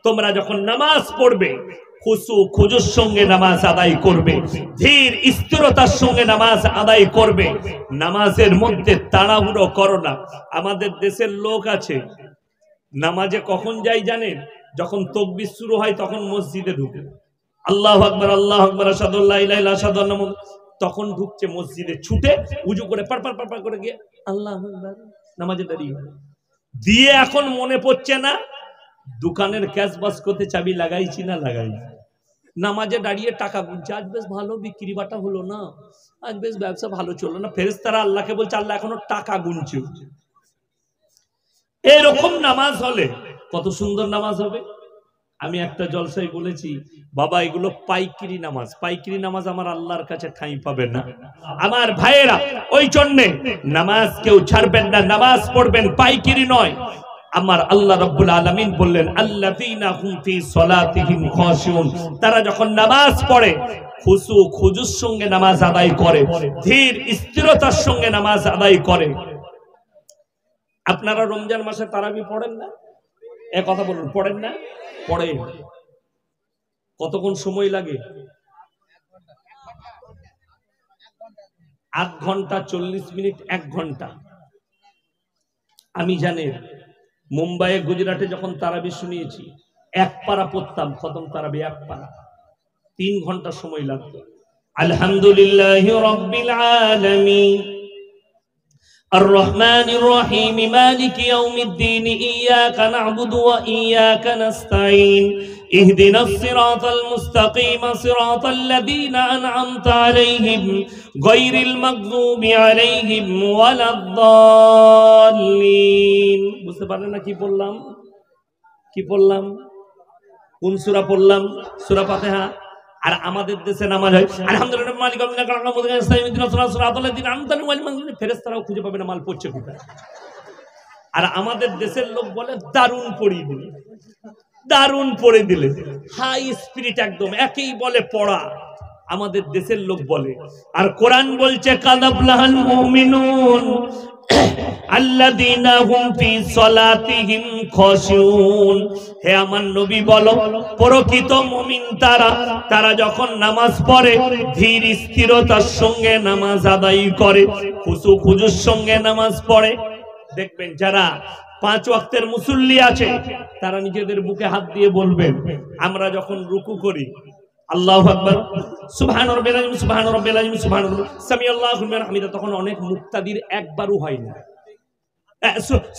তোমরা যখন নামাজ পড়বে খুশু খুজুর সঙ্গে নামাজ আদায় করবে, ধীর স্থিরতার সঙ্গে নামাজ আদায় করবে। নামাজের মধ্যে তাড়াহুড়ো করো না। আমাদের দেশের লোক আছে নামাজে কখন যাই জানেন? যখন তাকবীর শুরু হয় তখন মসজিদে ঢুকে, আল্লাহু আকবার আল্লাহু আকবার আশহাদু আল্লা ইলাহা ইল্লাল্লাহ আশহাদু আন্না মুহাম্মাদান, তখন ঢুকছে মসজিদে, ছুটে উজু করে পার পার পার পার করে গিয়ে আল্লাহু আকবার নামাজে দাঁড়িয়ে দিয়ে। এখন মনে পড়ছে না দোকানের ক্যাশ বাস করতে চাবি লাগাইছি না লাগাই, নামাজে দাঁড়িয়ে টাকা গুনছে। আজ বেশ ভালো বিক্রি বাটা হলো না, আজ বেশ ব্যবসা ভালো চললো না। ফেরেশতারা আল্লাহকে বলছে আল্লাহ এখনো টাকা গুনছে। এরকম নামাজ হলে কত সুন্দর নামাজ হবে। আমি একটা জলসায় বলেছি, বাবা এগুলো পাইকারি নামাজ, পাইকারি নামাজ আমার আল্লাহর কাছে ঠাঁই পাবে না। আমার ভাইয়েরা, ওই জন্যে নামাজ কেউ ছাড়বেন না, নামাজ পড়বেন, পাইকারি নয়। আমার আল্লাহ রাব্বুল আলামিন বললেন আল্লাযীনা হুম ফি সলাতিহিম খাশিউন, তারা যখন নামাজ পড়ে খুশু খুজুর সঙ্গে নামাজ আদায় করে, ধীর স্থিরতার সঙ্গে নামাজ আদায় করে। আপনারা রমজান মাসে তারাবি পড়েন না? এ কথা বলুন, পড়েন না? পড়েন। কতক্ষণ সময় লাগে? 8 ঘন্টা 40 মিনিট, 1 ঘন্টা। আমি জানি মুম্বাইয়ে গুজরাটে যখন তারাবি শুনিয়েছি, 1 পারা পড়তাম, খতম তারাবি 1 পারা, 3 ঘন্টা সময় লাগতো। আলহামদুলিল্লাহি রাব্বিল আলামিন الرحمن الرحيم مالك يوم الدين إياك نعبد وإياك نستعين اهدنا الصراط المستقيم صراط الذين أنعمت عليهم غير المغضوب عليهم ولا الضالين। বুঝতে পারলেন না কি বললাম? কি বললাম? কোন সূরা পড়লাম? সূরা ফাতিহা। আর আমাদের দেশে নামাজ হয় আলহামদুলিল্লাহ মালিক ফেরেশতারাও খুঁজে পাবে না মাল পড়ছে কোথায়। আর আমাদের দেশের লোক বলে দারুণ পড়িয়ে দিলে, দারুণ পড়ে দিলে, হাই স্পিরিট একদম, একেই বলে পড়া। আমাদের দেশের লোক বলে। আর কোরআন বলছে কাদাবলাহাল মুমিনুন আল্লাযীনা হুম ফি সলাতিহিম খাশিউন। হে আমার নবী বলো, প্রকৃত মুমিন তারা, তারা যখন নামাজ পড়ে ধীর স্থিরতার সঙ্গে নামাজ আদায় করে, খুশু খুজুর সঙ্গে নামাজ পড়ে। দেখবেন যারা 5 ওয়াক্তের মুসল্লি আছে তারা নিজেদের বুকে হাত দিয়ে বলবেন, আমরা যখন রুকু করি আল্লাহু আকবার সুবহান রাব্বিল আযীম সুবহান রাব্বিল আযীম সুবহান সামি আল্লাহু লিমান হামিদা, তখন অনেক মুক্তাদির একবারও হয় না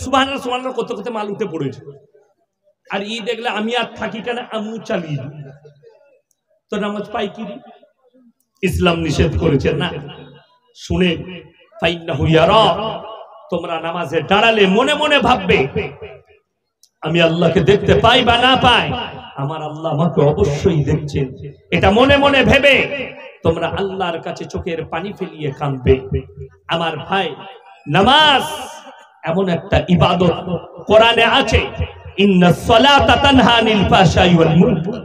সুবহানাল্লাহ সুবহানাল্লাহ করতে করতে মাল উঠে পড়েছে। আর ই দেখলে আমি আর থাকি কেন, আমিও চালিয়ে দিই। তো নামাজ পাইকারি ইসলাম নিষেধ করেছে না। শুনে ফাইন্নাহু ইয়ারা, তোমরা নামাজে দাঁড়ালে মনে মনে ভাববে আমি আল্লাহকে দেখতে পাই বা না পাই, আমার আল্লাহ আমাকে অবশ্যই দেখছেন। এটা মনে মনে ভেবে তোমরা আল্লাহর কাছে চোখের পানি ফেলিয়ে কাঁদবে। আমার ভাই, নামাজ এমন একটা ইবাদত, কোরআনে আছে ইন্নাস সালাতা তানহা আনিল ফাহশাই ওয়াল মুনকার।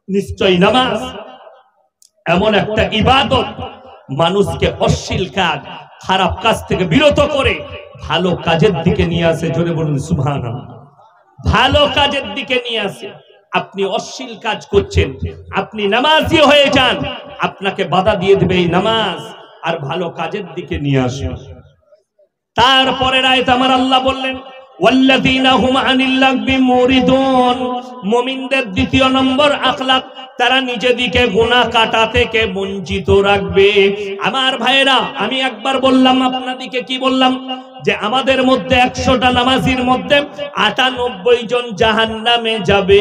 নিশ্চয়ই নামাজ এমন একটা ইবাদত, মানুষকে অশ্লীল কাজ, খারাপ কাজ থেকে বিরত করে ভালো কাজের দিকে নিয়ে আসে। জোরে বলুন সুবহানাল্লাহ। ভালো কাজের দিকে নিয়ে আসে। আপনি অশ্লীল কাজ করছেন, আপনি নামাজি হয়ে যান, আপনাকে বাধা দিয়ে দেবে এই নামাজ, আর ভালো কাজের দিকে নিয়ে আসুন। তারপরের আয়াত আমার আল্লাহ বললেন ওয়াল্লাযীনা হুম আনিল লাগবি মুরিদুন। মুমিনদের দ্বিতীয় নম্বর আখলাক, তারা নিজেদিকে গুনাহ কাটা থেকে বঞ্চিত রাখবে। আমার ভাইরা, আমি একবার বললাম আপনাদেরকে, কি বললাম, যে আমাদের মধ্যে 100টা নামাজির মধ্যে 98 জন জাহান্নামে যাবে।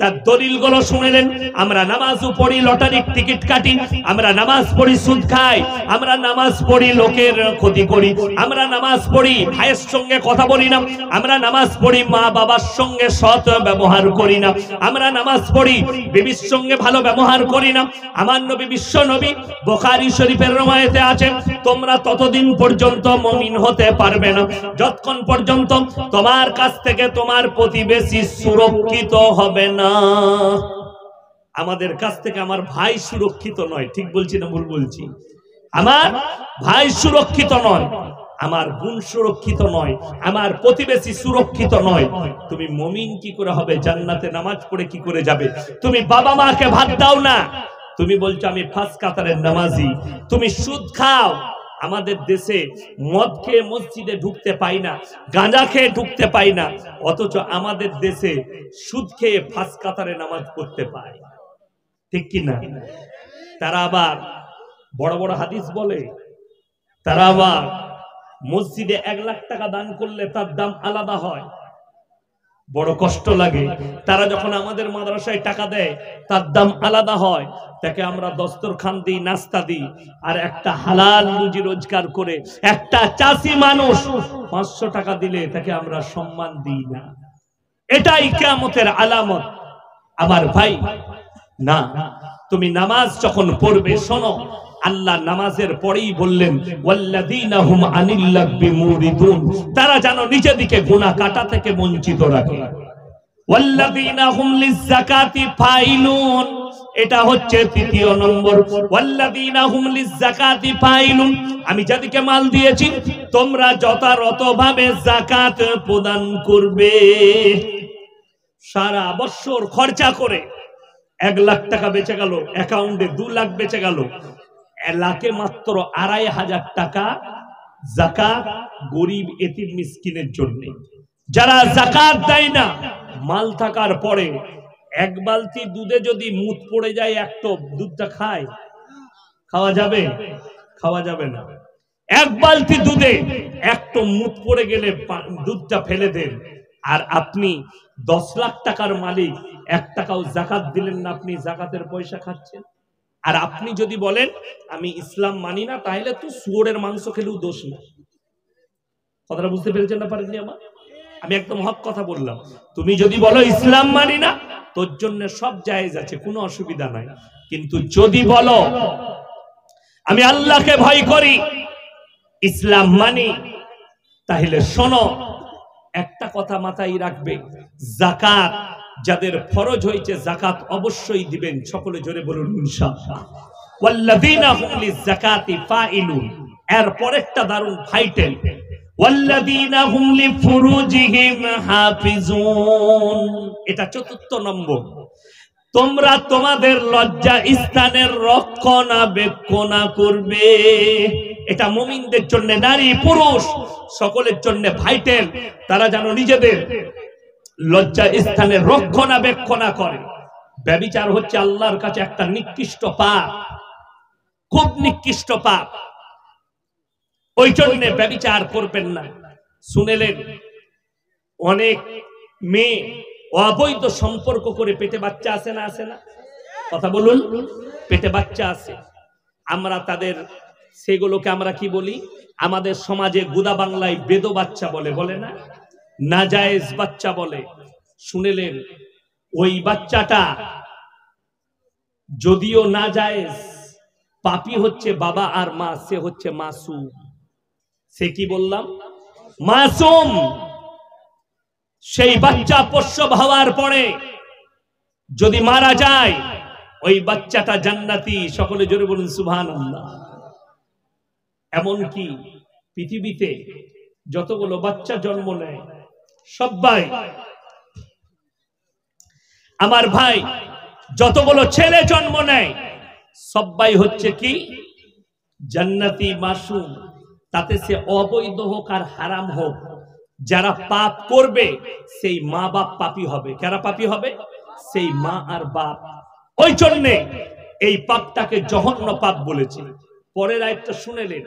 তার দলিলগুলো শুনলেন। আমরা নামাজও পড়ি, লটারির টিকিট কাটি, আমরা নামাজ পড়ি সুদ খাই, আমরা নামাজ পড়ি লোকের ক্ষতি করি, আমরা নামাজ পড়ি ভাইয়ের সঙ্গে কথা বলি না, আমরা নামাজ পড়ি মা বাবার সঙ্গে সৎ ব্যবহার করি না, আমরা নামাজ পড়ি বিবির সঙ্গে ভালো ব্যবহার করি না। আমার নবী, বিশ্ব নবী, বুখারী শরীফের রওয়ায়াতে আছে, তোমরা ততদিন পর্যন্ত মুমিন হতে পারবে না যতক্ষণ পর্যন্ত তোমার কাছ থেকে তোমার প্রতিবেশী সুরক্ষিত হবে না। আমাদের কাছ থেকে আমার ভাই সুরক্ষিত নয়, ঠিক বলছি না ভুল বলছি? আমার ভাই সুরক্ষিত নয়। আমার বোন সুরক্ষিত নয়, আমার প্রতিবেশী সুরক্ষিত নয়, তুমি মুমিন কি করে হবে? জান্নাতে নামাজ পড়ে কি করে যাবে? তুমি বাবা মাকে ভাত দাও না, তুমি বলছো আমি ফার্স্ট কাতারের নামাজি। তুমি সুদ খাও, আমাদের দেশে মদ খেয়ে মসজিদে ঢুকতে পাই না, গাঁজা খেয়ে ঢুকতে পাই না, অথচ আমাদের দেশে সুদ খেয়ে ফার্স্ট কাতারে নামাজ পড়তে পায়, ঠিক কি না? তারা আবার বড় বড় হাদিস বলে, তারা আবার মসজিদে 1 লাখ টাকা দান করলে তার দাম আলাদা হয়। বড় কষ্ট লাগে, তারা যখন আমাদের মাদ্রাসায় টাকা দেয় তার দাম আলাদা হয়। তাকে আমরা দস্তরখান দিই, নাস্তা দিই, আর একটা হালাল রুজি রোজগার করে একটা চাষি মানুষ 500 টাকা দিলে তাকে আমরা সম্মান দিই না। এটাই কিয়ামতের আলামত। আমার ভাই, না, তুমি নামাজ যখন পড়বে, শোনো, আল্লাহ নামাজের পরেই বললেন ওয়াল্লাযীনা হুম আনিল লাগবি মুরিদুন, তারা যেন নিজেদিকে গুনাহ কাটা থেকে বঞ্চিত রাখে। ওয়াল্লাযীনা হুম লিয-যাকাতি ফাইলুন, এটা হচ্ছে 3য় নম্বর। ওয়াল্লাযীনা হুম লিয-যাকাতি ফাইলুন, আমি যাদেরকে মাল দিয়েছি তোমরা যথাযথভাবে যাকাত প্রদান করবে। সারা বছর খরচা করে 1 লাখ টাকা বেঁচে গেল, অ্যাকাউন্টে 2 লাখ বেঁচে গেল, এলাকে মাত্র 2,500 টাকা যাকাত গরিব এতিম মিসকিনের জন্য। যারা যাকাত দেয় না, মাল থাকার পরে 1 বালতি দুধে যদি মুত পড়ে যায়, এক টোপ দুধটা খাওয়া যাবে? খাওয়া যাবে না। 1 বালতি দুধে 1 টোপ মুত পড়ে গেলে দুধটা ফেলে দেন। আর আপনি 10 লাখ টাকার মালিক, 1 টাকাও যাকাত দিলেন না, আপনি যাকাতের পয়সা খাচ্ছেন। আর আপনি যদি বলেন আমি ইসলাম মানি না, তাহলে তো শুয়োরের মাংস খেলেও দোষ না। কথাটা বুঝতে পেরেছেন না পারেননি? আমি একদম হক কথা বললাম। তুমি যদি বলো ইসলাম মানি না, তোর জন্য সব জায়েজ আছে, কোনো অসুবিধা নাই। কিন্তু যদি বলো আমি আল্লাহকে ভয় করি, ইসলাম মানি, তাহলে শোনো, একটা কথা মাথায় রাখবে, যাকাত যাদের ফরজ হয়েছে যাকাত অবশ্যই দিবেন। সকলে জোরে বলুন ইনশাআল্লাহ। ওয়াল্লাযীনা হুম লিয-যাকাতি ফাইলুন, এর পরেরটা দারুণ ভাইটাল, ওয়াল্লাযীনা হুম লিফুরুজিহিম হাফিজুন, এটা 4র্থ নম্বর। তোমরা তোমাদের লজ্জা স্থানের রক্ষণাবেক্ষণ করবে। এটা মুমিনদের জন্য, নারী পুরুষ সকলের জন্য ভাইটাল। তারা যেন নিজেদের লজ্জা স্থানের রক্ষণাবেক্ষণ করে। ব্যভিচার হচ্ছে আল্লাহর কাছে একটা নিকৃষ্ট পাপ, খুব নিকৃষ্ট পাপ। ওই জন্য ব্যভিচার করবেন না। শুনেলেন অনেক মেয়ে অবৈধ সম্পর্ক করে পেটে বাচ্চা আসে না? আসে না? কথা বলুন, পেটে বাচ্চা আসে। আমরা তাদের সেগুলোকে আমরা কি বলি? আমাদের সমাজে গুদা বাংলায় বেদো বাচ্চা বলে, বলে না? নাজায়েজ বাচ্চা বলে। শুনেলেন ওই বাচ্চাটা যদিও নাজায়েজ, পাপী হচ্ছে বাবা আর মা, সে হচ্ছে মাসুম। সে কি বললাম? মাসুম। সেই বাচ্চা প্রসব হওয়ার পরে যদি মারা যায়, ওই বাচ্চাটা জান্নাতি। সকলে জোরে বলুন সুবহানাল্লাহ। এমনকি পৃথিবীতে যতগুলো বাচ্চা জন্ম নেয়, সবাই, আমার ভাই, যতগুলো ছেলে জন্ম নেয় সবাই হচ্ছে কি? জান্নাতি, মাসুম। তাতে সে অবৈধ হোক আর হারাম হোক, যারা পাপ করবে সেই মা বাপ পাপী হবে। কারা পাপী হবে? সেই মা আর বাপ। ওই জন্যে এই পাপটাকে জঘন্য পাপ বলেছে। পরের আয়াতটা শুনেলেন,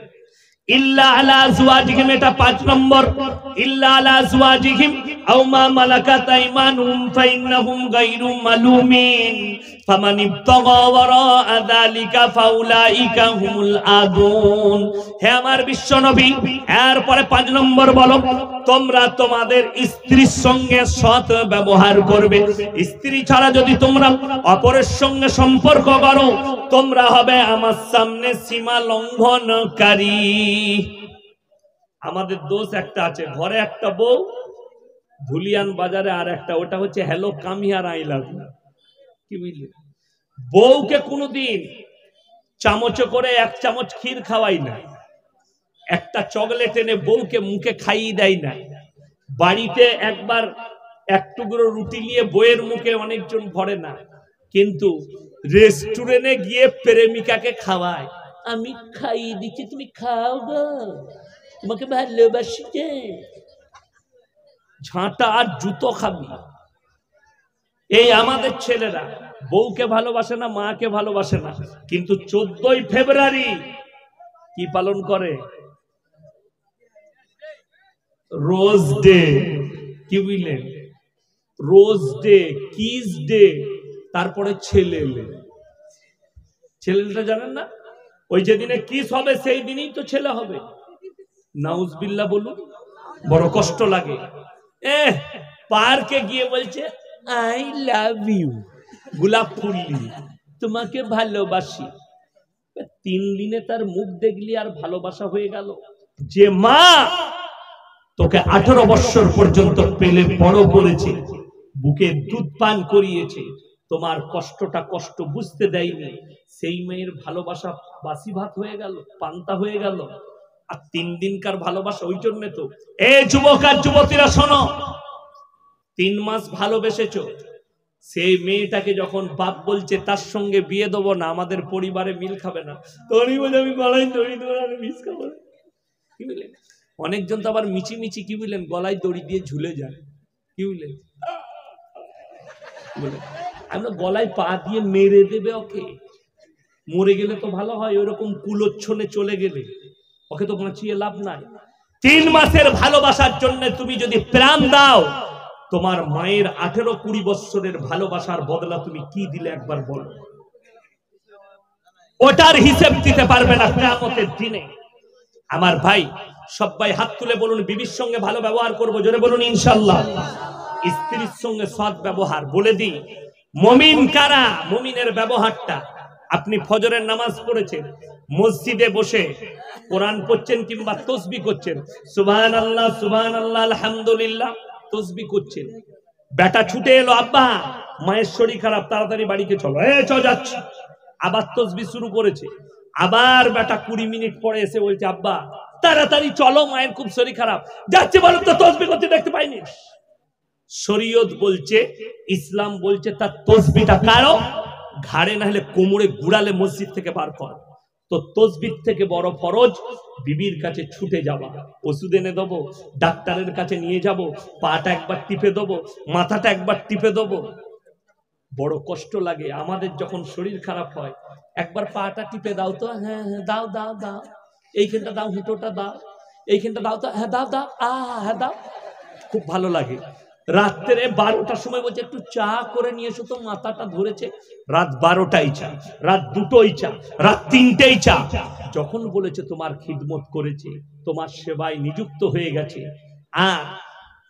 ইল্লা আলা আজওয়াজিহিম, এটা 5 নম্বর। ইল্লা আলা আজওয়াজিহিম আও মা মালাকাত আইমানুহুম ফাইন্নাহুম গায়রু মালুমিন ফামান ইবতাগা ওয়ারাআ যালিকা ফাউলাইকা হুমুল আদুন। হে আমার বিশ্ব নবী, এরপরে 5 নম্বর বলো, তোমরা তোমাদের স্ত্রীর সঙ্গে সৎ ব্যবহার করবে। স্ত্রী ছাড়া যদি তোমরা অপরের সঙ্গে সম্পর্ক করো, তোমরা হবে আমার সামনে সীমা লঙ্ঘনকারী। আমাদের দোষ একটা আছে, ঘরে একটা বউ, ধুলিয়ান বাজারে আর একটা, ওটা হচ্ছে hello come here I love you. কি বুঝলি? বউকে কোনোদিন চামচ করে 1 চামচ ক্ষীর খাওয়াই না, একটা চকলেট এনে বউকে মুখে খাইয়ে দেয় না। বাড়িতে একবার এক টুকরো রুটি নিয়ে বউয়ের মুখে অনেকজন ভরে না, কিন্তু রেস্টুরেন্টে গিয়ে প্রেমিকাকে খাওয়ায়, আমি খাইয়ে দিচ্ছি তুমি খাও গো, তোমাকে ভালোবাসি। ঝাঁটা আর জুতো খাবি। এই আমাদের ছেলেরা বউকে ভালোবাসে না, মাকে ভালোবাসে না, কিন্তু 14ই ফেব্রুয়ারি কি পালন করে? Rose day. কি বুঝলেন? রোজ ডে, কিস ডে, তারপরে ছেলেলে। ছেলেটা জানেন না? ওই যেদিনে কিস হবে সেই দিনই তো ছেলে হবে। নাউজবিল্লাহ বলুন, বড় কষ্ট লাগে। পার্কে গিয়ে বলছে আই লাভ ইউ, গোলাপ ফুল নিয়ে, তোমাকে ভালোবাসি। 3 দিনে তার মুখ দেখলি আর ভালোবাসা হয়ে গেল। যে মা তোকে 18 বছর পর্যন্ত পেলে বড় করেছে, বুকে দুধ পান করিয়েছে, তোমার কষ্টটা কষ্ট বুঝতে দেয়নি, সেই মেয়ের ভালোবাসা বাসি ভাত হয়ে গেল, পান্তা হয়ে গেল। আর 3 দিনকার ভালোবাসা। ওই জন্য তো যুবক আর যুবতীরা শোনো, 3 মাস ভালোবেসেছো, সেই মেয়েটাকে যখন বাপ বলছে তার সঙ্গে বিয়ে দেবো না, আমাদের পরিবারে মিল খাবে না, তোরই বলে আমি গলায় দড়ি দেবো, আমি মিস খাবো। কি বললেন? অনেকজন তো আবার মিচি মিচি কি বললেন গলায় দড়ি দিয়ে ঝুলে যায়। কি বললেন? আমরা গলায় পা দিয়ে মেরে দেবে ওকে, মরে গেলে তো ভালো হয়, ওরকম কুলোচ্ছনে চলে গেলে ওকে তো বাঁচিয়ে লাভ নাই। 3 মাসের ভালোবাসার জন্য তুমি যদি প্রাণ দাও, তোমার মায়ের 18-20 বছরের ভালোবাসার বদলা তুমি কি দিলে একবার বলো। ওটার হিসেব দিতে পারবে না কিয়ামতের দিনে। আমার ভাই সবাই হাত তুলে বলুন, বিবির সঙ্গে ভালো ব্যবহার করব, জোরে বলুন ইনশাআল্লাহ। স্ত্রীর সঙ্গে সৎ ব্যবহার। বলে দিই মুমিন কারা, মুমিনের ব্যবহারটা। আপনি ফজরের নামাজ পড়েছেন, মসজিদে বসে কোরআন পড়ছেন কিংবা তাসবিহ করছেন, সুবহানাল্লাহ সুবহানাল্লাহ আলহামদুলিল্লাহ তসবিহ করছেন। বেটা ছুটে এলো, আব্বা মায়ের শরীর খারাপ, তাড়াতাড়ি বাড়িতে চলো, চল যাচ্ছি। আবার তসবিহ শুরু করেছে। আবার বেটা 20 মিনিট পরে এসে বলছে, আব্বা তাড়াতাড়ি চলো, মায়ের খুব শরীর খারাপ। যাচ্ছে, বলো তো তসবিহ করতে দেখতে পাইনি। শরীয়ত বলছে, ইসলাম বলছে তার তসবিহটা কারো ঘাড়ে না হলে কোমরে গুড়ালে মসজিদ থেকে বার কর। তো তসবিহ থেকে বড় ফরজ বিবির কাছে ছুটে যাওয়া, ওষুধ এনে দেবো, ডাক্তারের কাছে নিয়ে যাব, পাটা একবার টিপে দেবো, মাথাটা একবার টিপে দেবো। বড় কষ্ট লাগে আমাদের যখন শরীর খারাপ হয়, একবার পাটা টিপে দাও তো, হ্যাঁ হ্যাঁ দাও দাও দাও, এইখানটা দাও, হুটোটা দাও, এইখানটা দাও তো, হ্যাঁ দাও দাও, হ্যাঁ দাও। খুব ভালো লাগে। রাত্রে 12টার সময় বলছে একটু চা করে নিয়ে এসো তো, মাথাটা ধরেছে। রাত 12টাই চা, রাত 2টোই চা, রাত 3টেই চা। যখন বলেছে তোমার খিদমত করেছে, তোমার সেবায় নিযুক্ত হয়ে গেছে, আর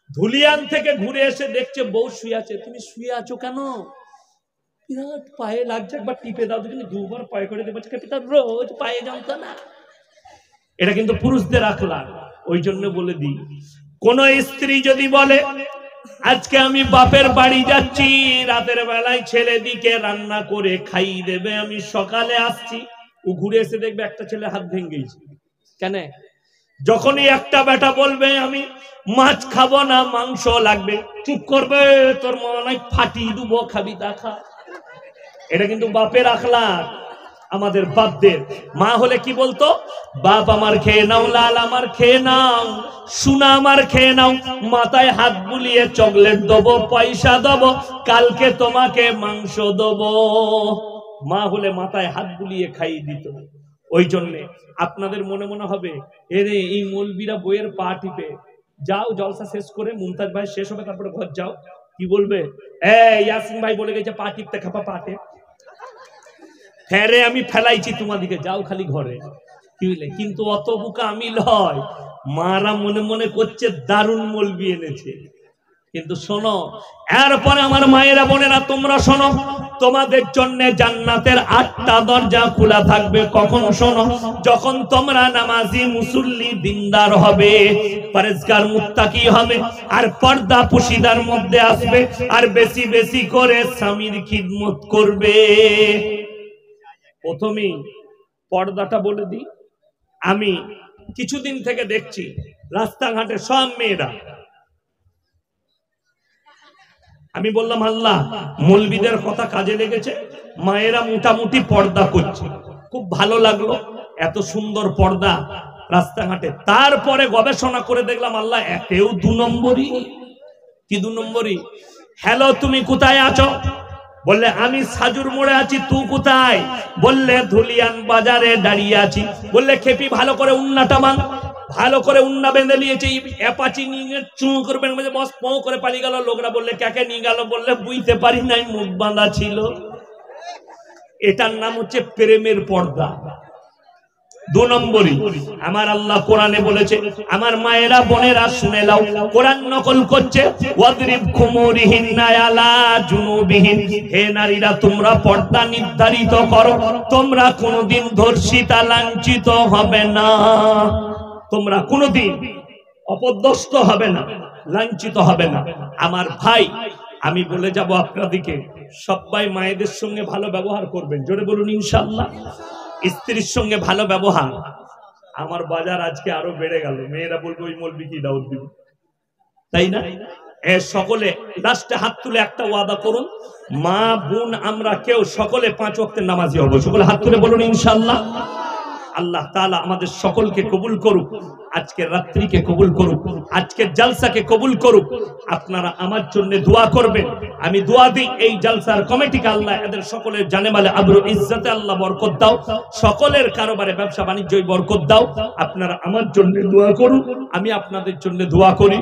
ধুলিয়ান থেকে ঘুরে এসে দেখছে বউ শুয়ে আছে, তুমি শুয়ে আছো কেন? বিরাট পায়ে লাগছে, একবার টিপে দাও। কিন্তু 2বার পায়ে করে দেবো, রোজ পায়ে জানতো না। এটা কিন্তু পুরুষদের আখলাক। ওই জন্য বলে দিই, কোন স্ত্রী যদি বলে আজকে আমি বাপের বাড়ি যাচ্ছি, রাতের বেলায় ছেলে দিকে রান্না করে খাইয়ে দেবে, আমি সকালে আসছি, ও ঘুরে এসে দেখবে একটা ছেলে হাত ভেঙে গেছে। কেন? যখনই একটা বেটা বলবে আমি মাছ খাবো না, মাংস লাগবে, চুপ করবে, তোর মনে ফাটিয়ে দেবো, খাবি তা খা। এটা কিন্তু বাপের আখলাক। আমাদের বাপদের মা হলে কি বলতো? বাপ আমার খেয়ে নাও, লাল আমার খেয়ে নাও, সোনা আমার খেয়ে নাও, মাথায় হাত বুলিয়ে চকলেট দেবো, পয়সা দেবো, কালকে তোমাকে মাংস দেবো। মা হলে মাথায় হাত বুলিয়ে খাইয়ে দিত। ওই জন্যে আপনাদের মনে মনে হবে, এরে এই মৌলবীরা বইয়ের পা টিপে, যাও জলসা শেষ করে মুমতাজ ভাই শেষ হবে, তারপরে ঘর যাও। কি বলবে? ইয়াসিন ভাই বলে গেছে পা টিপতে, খাপা পাটে। হ্যাঁ রে, আমি ফেলাইছি তোমাদিকে, যাও খালি ঘরে। কি বলে? কিন্তু অত বুকা আমি লয়। মারা মনে মনে করছে দারুণ মৌলবি এনেছে। কিন্তু শোনো, এরপরে আমার মায়েরা বোনেরা তোমরা শোনো, তোমাদের জন্য জান্নাতের 8টা দরজা খোলা থাকবে। কখন? শোনো, যখন তোমরা নামাজি মুসল্লি দিনদার হবে, পরেজগার মুত্তাকি হবে, আর পর্দা পুশিদার মধ্যে আসবে, আর বেশি বেশি করে স্বামীর খিদমত করবে। প্রথমেই পর্দাটা বলে দিই, আমি কিছুদিন থেকে দেখছি রাস্তাঘাটে সব মেয়েরা। আমি বললাম আল্লাহ, মৌলবীদের কথা কাজে লেগেছে, মায়েরা মোটামুটি পর্দা করছে, খুব ভালো লাগলো, এত সুন্দর পর্দা রাস্তাঘাটে। তারপরে গবেষণা করে দেখলাম আল্লাহ এতেও 2 নম্বরই। কি 2 নম্বরই? হ্যালো, তুমি কোথায় আছো? বললে আমি সাজুর মোড়ে আছি। তুই কোথায়? বললে ধুলিয়ান বাজারে দাঁড়িয়ে আছি। বললে খেপি ভালো করে উন্নাটা মান, ভালো করে উন্না বেঁধে নিয়েছে, অ্যাপাচি নিয়ে চু করবেন, বস পৌ করে পালিয়ে গেল। লোকরা বললে কাকে নিয়ে গেল? বললে বুঝতে পারি নাই, মুখ বাঁধা ছিল। এটার নাম হচ্ছে প্রেমের পর্দা। 2 নম্বরই আমার আল্লাহ কোরআনে বলেছে, আমার মায়েরা বোনেরা শুনে নাও, কোরআন নকল করছে, ওয়াদরিব খুমুরিহিন্না আলা জুনুবিহিন, হে নারীরা তোমরা পর্দা নির্ধারিত করো, তোমরা কোনোদিন ধর্ষিতা লাঞ্ছিত হবে না, তোমরা কোনোদিন অপদস্থ হবে না, লাঞ্ছিত হবে না। আমার ভাই, আমি বলে যাব আপনাদেরকে, সবাই মায়েদের সঙ্গে ভালো ব্যবহার করবেন, জোরে বলুন ইনশাআল্লাহ। স্ত্রীর সঙ্গে ভালো ব্যবহার। আমার বাজার আজকে আরো বেড়ে গেল, মেয়েরা বলবে ওই মৌলবি কি দাওয়াত দিবে, তাই না? সকলে লাস্টে হাত তুলে একটা ওয়াদা করুন, মা বোন আমরা কেউ সকলে 5 ওয়াক্তের নামাজি হব। সকলে হাত তুলে বলুন ইনশাআল্লাহ। আল্লাহ তাআলা আমাদের সকলকে কবুল করুক, আজকের রাত্রিকে কবুল করুক, আজকের জালসাকে কবুল করুক। আপনারা আমার জন্য দোয়া করবেন। আমি দোয়া দিই এই জালসার কমিটিকে আল্লাহ এদের সকলের জানেমালে আবরু ইজ্জতে আল্লাহ বরকত দাও, সকলের কারবারে ব্যবসা বাণিজ্যে বরকত দাও। আপনারা আমার জন্য দোয়া করুন, আমি আপনাদের জন্য দোয়া করি।